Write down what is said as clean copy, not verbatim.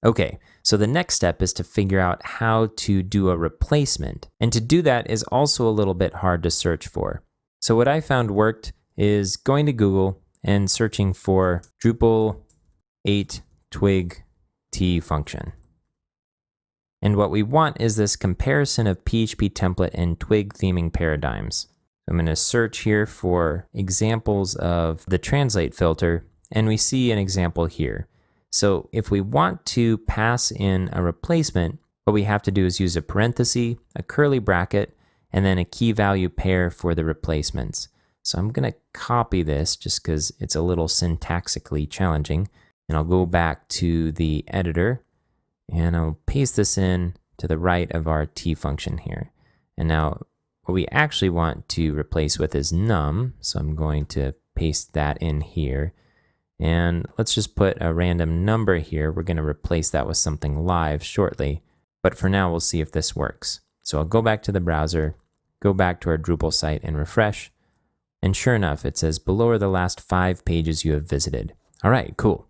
Okay, so the next step is to figure out how to do a replacement. And to do that is also a little bit hard to search for. So what I found worked is going to Google and searching for Drupal 8 Twig T function. And what we want is this comparison of PHP template and Twig theming paradigms. I'm going to search here for examples of the translate filter, and we see an example here. So if we want to pass in a replacement, what we have to do is use a parenthesis, a curly bracket, and then a key value pair for the replacements. So I'm going to copy this just because it's a little syntactically challenging. And I'll go back to the editor, and I'll paste this in to the right of our T function here. And now what we actually want to replace with is num. So I'm going to paste that in here. And let's just put a random number here. We're going to replace that with something live shortly. But for now, we'll see if this works. So I'll go back to the browser, go back to our Drupal site and refresh. And sure enough, it says below are the last 5 pages you have visited. All right, cool.